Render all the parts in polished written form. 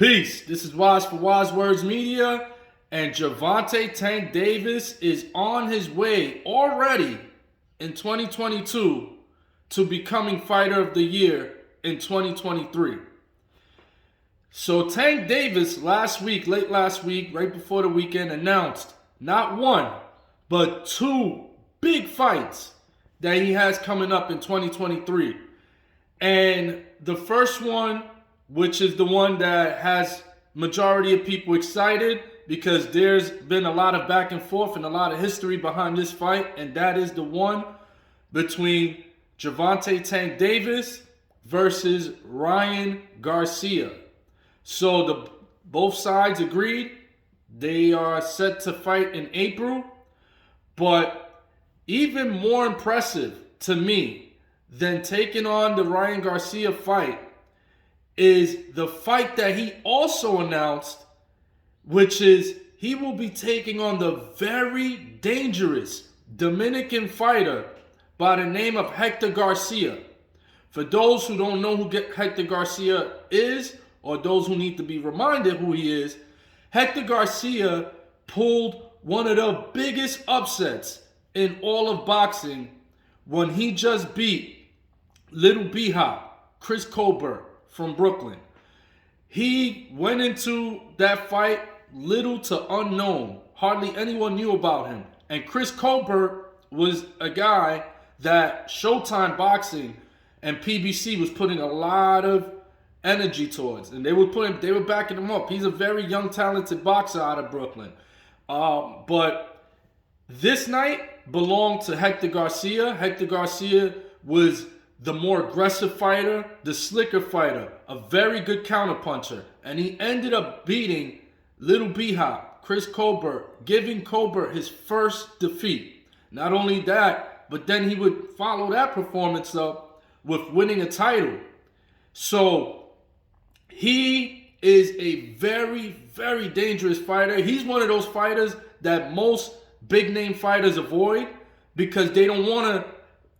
Peace. This is Wise for Wise Words Media, and Gervonta Tank Davis is on his way already in 2022 to becoming Fighter of the Year in 2023. So Tank Davis late last week, right before the weekend, announced not one, but two big fights that he has coming up in 2023. And the first one, which is the one that has majority of people excited because there's been a lot of back and forth and a lot of history behind this fight, and that is the one between Gervonta Tank Davis versus Ryan Garcia. So both sides agreed. They are set to fight in April. But even more impressive to me than taking on the Ryan Garcia fight is the fight that he also announced, which is he will be taking on the very dangerous Dominican fighter by the name of Hector Garcia. For those who don't know who Hector Garcia is, or those who need to be reminded who he is, Hector Garcia pulled one of the biggest upsets in all of boxing when he just beat Little B-Hop, Chris Colbert from Brooklyn. He went into that fight little to unknown. Hardly anyone knew about him. And Chris Colbert was a guy that Showtime Boxing and PBC was putting a lot of energy towards. And they were backing him up. He's a very young, talented boxer out of Brooklyn. But this night belonged to Hector Garcia. Hector Garcia was the more aggressive fighter, the slicker fighter, a very good counterpuncher. And he ended up beating Little B-Hop, Chris Colbert, giving Colbert his first defeat. Not only that, but then he would follow that performance up with winning a title. So he is a very, very dangerous fighter. He's one of those fighters that most big-name fighters avoid because they don't want to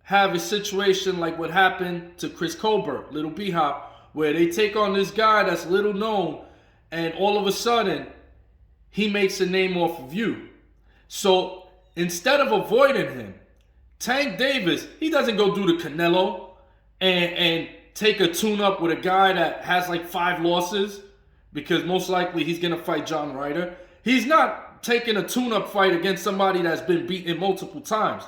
have a situation like what happened to Chris Colbert, Little B-Hop, where they take on this guy that's little known, and all of a sudden, he makes a name off of you. So instead of avoiding him, Tank Davis, he doesn't go do the Canelo and take a tune-up with a guy that has like 5 losses, because most likely he's going to fight John Ryder. He's not taking a tune-up fight against somebody that's been beaten multiple times.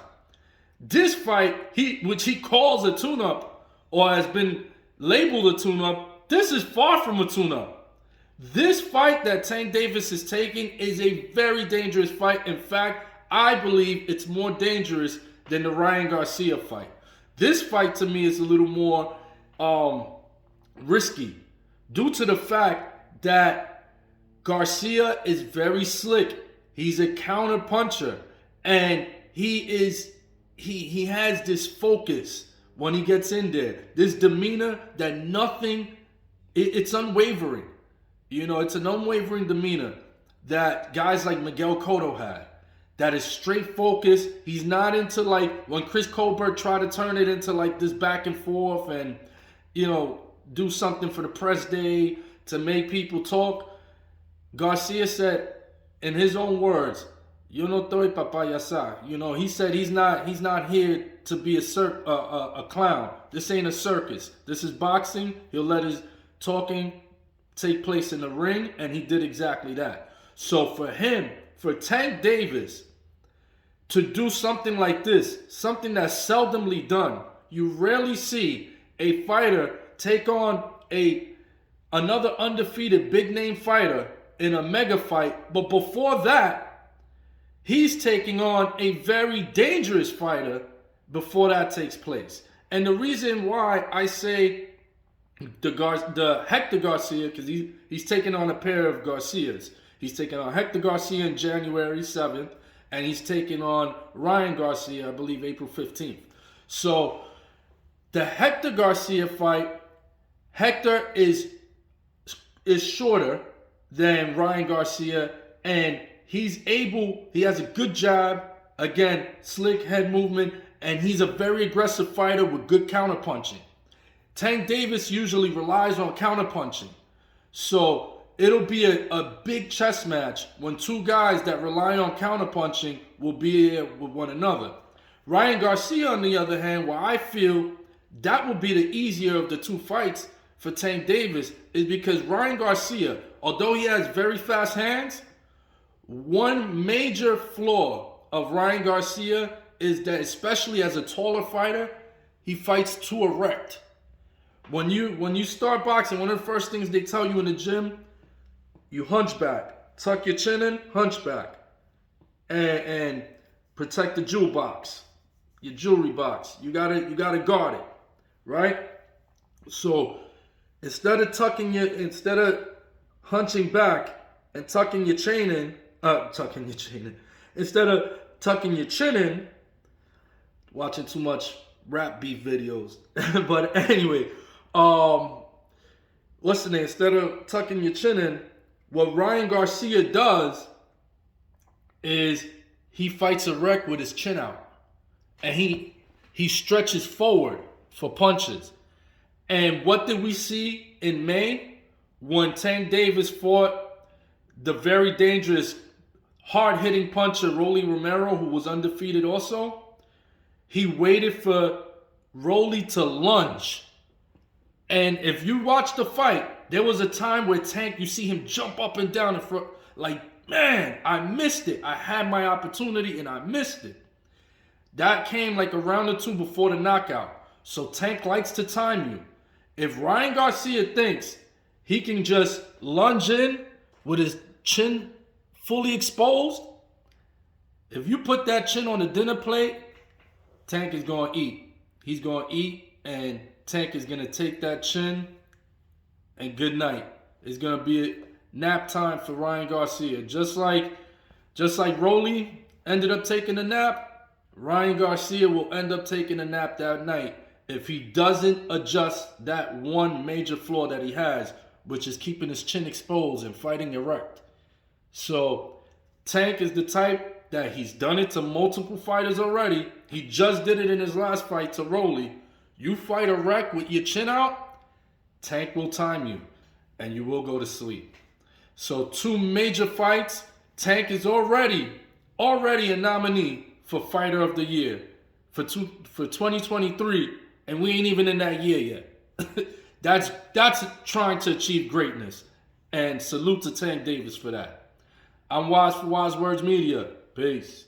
This fight, which he calls a tune-up or has been labeled a tune-up, this is far from a tune-up. This fight that Tank Davis is taking is a very dangerous fight. In fact, I believe it's more dangerous than the Ryan Garcia fight. This fight to me is a little more risky due to the fact that Garcia is very slick. He's a counter puncher, and he has this focus when he gets in there. This demeanor that it's unwavering. You know, it's an unwavering demeanor that guys like Miguel Cotto had. That is straight focus. He's not into like when Chris Colbert tried to turn it into like this back and forth and, you know, do something for the press day to make people talk. Garcia said, in his own words, "Yo no estoy pa payasar." You know, he said he's not here to be a clown. This ain't a circus. This is boxing. He'll let his talking take place in the ring, and he did exactly that. So for Tank Davis to do something like this, something that's seldomly done, you rarely see a fighter take on another undefeated big-name fighter in a mega fight. But before that, he's taking on a very dangerous fighter before that takes place. And the reason why I say the Hector Garcia, because he's taking on a pair of Garcias. He's taking on Hector Garcia on January 7th, and he's taking on Ryan Garcia, I believe, April 15th. So the Hector Garcia fight, Hector is shorter than Ryan Garcia, and he has a good jab, again, slick head movement, and he's a very aggressive fighter with good counterpunching. Tank Davis usually relies on counterpunching. So it'll be a big chess match when two guys that rely on counterpunching will be here with one another. Ryan Garcia, on the other hand, where I feel that will be the easier of the two fights for Tank Davis, is because Ryan Garcia, although he has very fast hands, one major flaw of Ryan Garcia is that, especially as a taller fighter, he fights too erect. When you start boxing, one of the first things they tell you in the gym, you hunch back, tuck your chin in, hunch back, and protect the jewel box, your jewelry box. You gotta guard it, right? So instead of hunching back and tucking your chin in, instead of tucking your chin in, watching too much rap beef videos. But anyway, what's the name? Instead of tucking your chin in, what Ryan Garcia does is he fights erect with his chin out. And he stretches forward for punches. And what did we see in May when Tank Davis fought the very dangerous, hard-hitting puncher Rolly Romero, who was undefeated also? He waited for Rolly to lunge. And if you watch the fight, there was a time where Tank, you see him jump up and down in front, like, man, I missed it. I had my opportunity and I missed it. That came like a round or two before the knockout. So Tank likes to time you. If Ryan Garcia thinks he can just lunge in with his chin fully exposed, if you put that chin on the dinner plate, Tank is going to eat. He's going to eat, and Tank is going to take that chin, and good night. It's going to be a nap time for Ryan Garcia. Just like Rolly ended up taking a nap, Ryan Garcia will end up taking a nap that night if he doesn't adjust that one major flaw that he has, which is keeping his chin exposed and fighting erect. So Tank is the type that he's done it to multiple fighters already. He just did it in his last fight to Rolly. You fight erect with your chin out, Tank will time you, and you will go to sleep. So two major fights. Tank is already a nominee for Fighter of the Year for 2023, and we ain't even in that year yet. That's trying to achieve greatness, and salute to Tank Davis for that. I'm Waz for Waz Words Media. Peace.